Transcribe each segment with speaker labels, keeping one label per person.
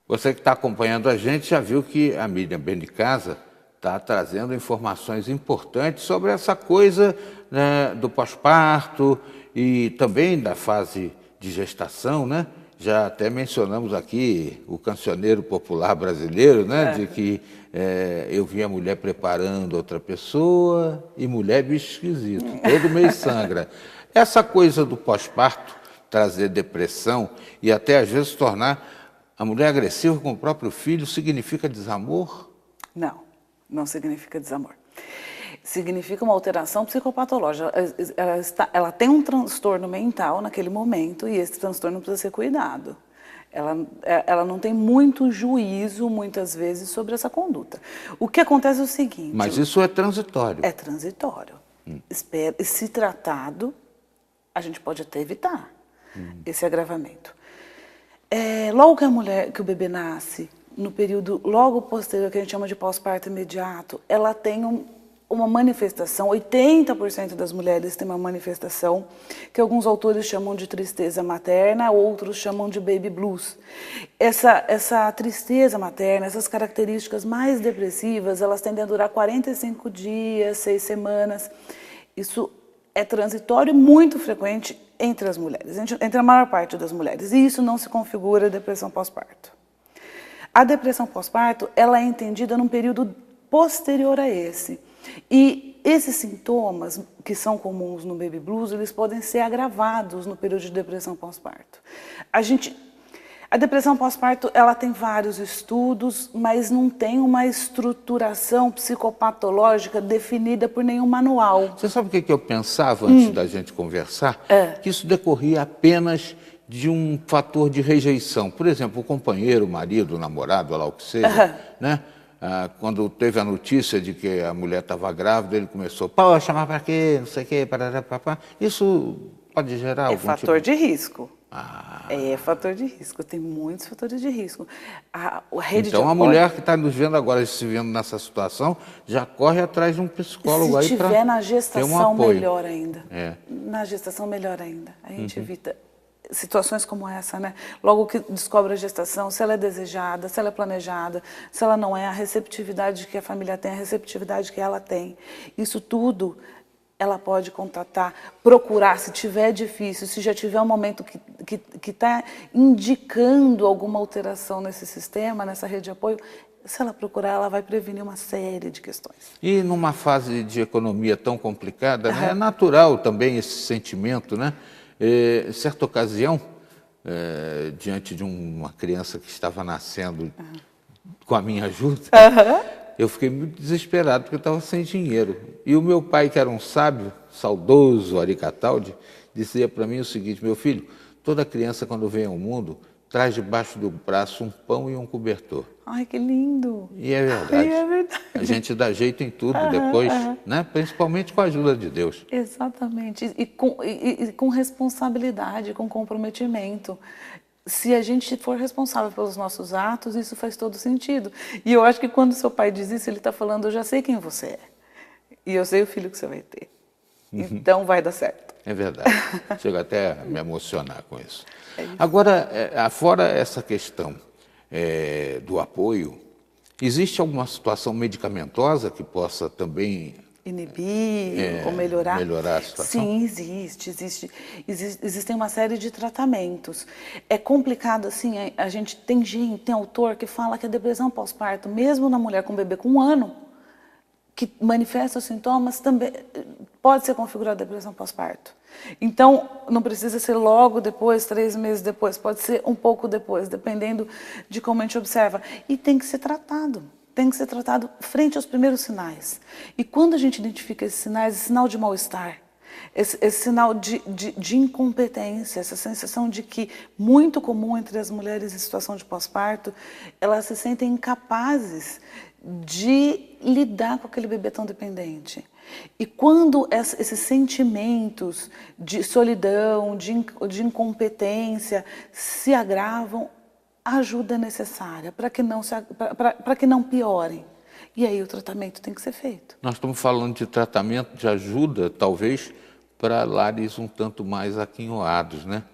Speaker 1: Você que está acompanhando a gente já viu que a Miriam Benincasa está trazendo informações importantes sobre essa coisa, né, do pós-parto e também da fase de gestação, né? Já até mencionamos aqui o cancioneiro popular brasileiro, né? De que eu vi a mulher preparando outra pessoa e mulher bicho esquisito, todo mês sangra. Essa coisa do pós-parto trazer depressão e até às vezes tornar a mulher agressiva com o próprio filho significa desamor?
Speaker 2: Não, não significa desamor. Significa uma alteração psicopatológica. Ela tem um transtorno mental naquele momento e esse transtorno precisa ser cuidado. Ela não tem muito juízo, muitas vezes, sobre essa conduta. O que acontece é o seguinte...
Speaker 1: Mas isso é transitório.
Speaker 2: É transitório. Se tratado, a gente pode até evitar esse agravamento. Logo que o bebê nasce, no período logo posterior, que a gente chama de pós-parto imediato, ela tem uma manifestação, 80% das mulheres têm uma manifestação que alguns autores chamam de tristeza materna, outros chamam de baby blues. Essa tristeza materna, essas características mais depressivas, elas tendem a durar 45 dias, 6 semanas. Isso é transitório e muito frequente entre as mulheres, entre a maior parte das mulheres. E isso não se configura depressão pós-parto. A depressão pós-parto, ela é entendida num período posterior a esse. E esses sintomas, que são comuns no baby blues, eles podem ser agravados no período de depressão pós-parto. A depressão pós-parto, ela tem vários estudos, mas não tem uma estruturação psicopatológica definida por nenhum manual.
Speaker 1: Você sabe o que eu pensava antes da gente conversar? Que isso decorria apenas de um fator de rejeição. Por exemplo, o companheiro, o marido, o namorado, ou lá o que seja, né? Quando teve a notícia de que a mulher estava grávida, ele começou, pô, chamar para quê, não sei o quê, parará, papá. Isso pode gerar algum
Speaker 2: fator de risco.
Speaker 1: Ah.
Speaker 2: É fator de risco, tem muitos fatores de risco. A rede
Speaker 1: então,
Speaker 2: de
Speaker 1: a mulher que está nos vendo agora, se vendo nessa situação, já corre atrás de um psicólogo aí para ter um apoio.
Speaker 2: Se tiver na gestação, melhor ainda.
Speaker 1: É.
Speaker 2: Na gestação, melhor ainda. A gente evita situações como essa, né? Logo que descobre a gestação, se ela é desejada, se ela é planejada, se ela não é, a receptividade que a família tem, a receptividade que ela tem. Isso tudo ela pode contatar, procurar, se tiver difícil, se já tiver um momento que está indicando alguma alteração nesse sistema, nessa rede de apoio, se ela procurar, ela vai prevenir uma série de questões.
Speaker 1: E numa fase de economia tão complicada, né, é natural também esse sentimento, né? Em certa ocasião, diante de uma criança que estava nascendo com a minha ajuda, eu fiquei muito desesperado porque eu estava sem dinheiro. E o meu pai, que era um sábio, saudoso Ari Cataldi, dizia para mim o seguinte: meu filho, toda criança quando vem ao mundo traz debaixo do braço um pão e um cobertor.
Speaker 2: Ai, que lindo!
Speaker 1: E é verdade.
Speaker 2: Ai, é verdade.
Speaker 1: A gente dá jeito em tudo depois, né? Principalmente com a ajuda de Deus.
Speaker 2: Exatamente. E com responsabilidade, com comprometimento. Se a gente for responsável pelos nossos atos, isso faz todo sentido. E eu acho que quando seu pai diz isso, ele está falando, eu já sei quem você é. E eu sei o filho que você vai ter. Então vai dar certo.
Speaker 1: É verdade. Chego até a me emocionar com isso. Agora, fora essa questão do apoio, existe alguma situação medicamentosa que possa também
Speaker 2: inibir ou melhorar
Speaker 1: a situação?
Speaker 2: Sim, existem uma série de tratamentos. É complicado assim, a gente tem autor que fala que a depressão pós-parto, mesmo na mulher com bebê com 1 ano, que manifesta os sintomas, também pode ser configurada depressão pós-parto. Então, não precisa ser logo depois, 3 meses depois, pode ser um pouco depois, dependendo de como a gente observa. E tem que ser tratado. Tem que ser tratado frente aos primeiros sinais. E quando a gente identifica esses sinais, esse sinal de mal-estar, esse sinal de incompetência, essa sensação de que, muito comum entre as mulheres em situação de pós-parto, elas se sentem incapazes de lidar com aquele bebê tão dependente. E quando esses sentimentos de solidão, de incompetência se agravam, a ajuda é necessária para que não piorem. E aí o tratamento tem que ser feito.
Speaker 1: Nós estamos falando de tratamento, de ajuda, talvez, para lares um tanto mais aquinhoados, né?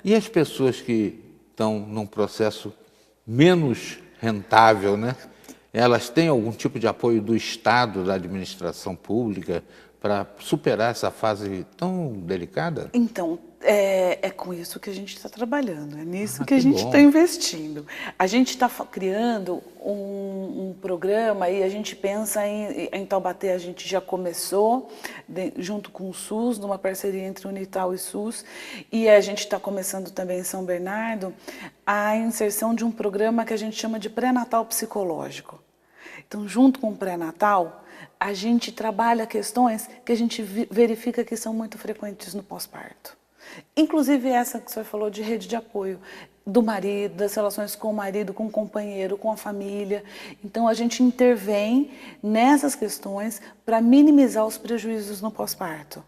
Speaker 1: E as pessoas que estão num processo menos rentável, né? Elas têm algum tipo de apoio do Estado, da administração pública, para superar essa fase tão delicada?
Speaker 2: Então, é com isso que a gente está trabalhando, é nisso que a
Speaker 1: Que
Speaker 2: gente
Speaker 1: bom.
Speaker 2: está investindo. A gente está criando um programa e a gente pensa em Taubaté, a gente já começou, junto com o SUS, numa parceria entre Unital e SUS, e a gente está começando também em São Bernardo, a inserção de um programa que a gente chama de pré-natal psicológico. Então, junto com o pré-natal, a gente trabalha questões que a gente verifica que são muito frequentes no pós-parto. Inclusive essa que o senhor falou de rede de apoio do marido, das relações com o marido, com o companheiro, com a família. Então, a gente intervém nessas questões para minimizar os prejuízos no pós-parto.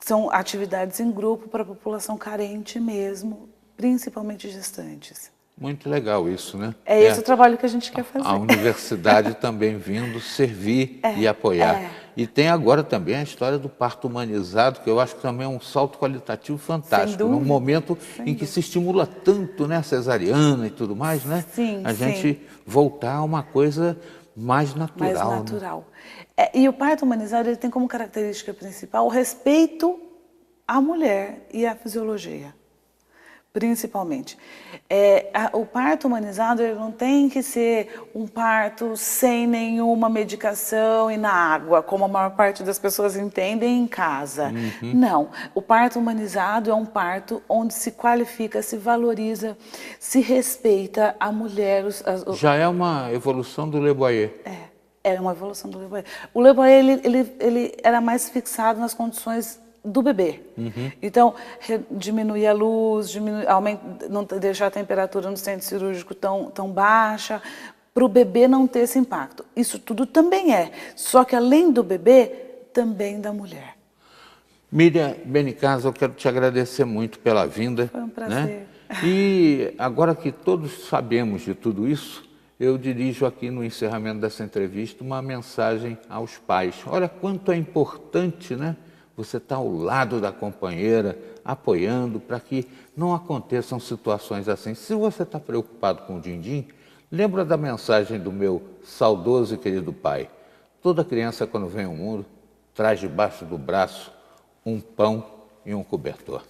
Speaker 2: São atividades em grupo para a população carente mesmo, principalmente gestantes.
Speaker 1: Muito legal isso, né?
Speaker 2: É esse o trabalho que a gente quer fazer.
Speaker 1: A universidade também vindo servir e apoiar. E tem agora também a história do parto humanizado, que eu acho que também é um salto qualitativo fantástico. Num momento em que se estimula tanto, né, a cesariana e tudo mais, né?
Speaker 2: Sim,
Speaker 1: a gente voltar a uma coisa mais natural.
Speaker 2: Mais natural. Né? E o parto humanizado ele tem como característica principal o respeito à mulher e à fisiologia. Principalmente. O parto humanizado ele não tem que ser um parto sem nenhuma medicação e na água, como a maior parte das pessoas entendem em casa. Não. O parto humanizado é um parto onde se qualifica, se valoriza, se respeita a mulher.
Speaker 1: Já é uma evolução do Le Boyer.
Speaker 2: É uma evolução do Le Boyer. O Le Boyer ele era mais fixado nas condições do bebê. Então, diminuir a luz, não deixar a temperatura no centro cirúrgico tão baixa, para o bebê não ter esse impacto. Isso tudo também só que além do bebê, também da mulher.
Speaker 1: Miriam Benicasa, eu quero te agradecer muito pela vinda.
Speaker 2: Foi um prazer.
Speaker 1: Né? E agora que todos sabemos de tudo isso, eu dirijo aqui no encerramento dessa entrevista uma mensagem aos pais. Olha quanto é importante, né? Você está ao lado da companheira, apoiando para que não aconteçam situações assim. Se você está preocupado com o din-din, lembra da mensagem do meu saudoso e querido pai. Toda criança, quando vem ao mundo, traz debaixo do braço um pão e um cobertor.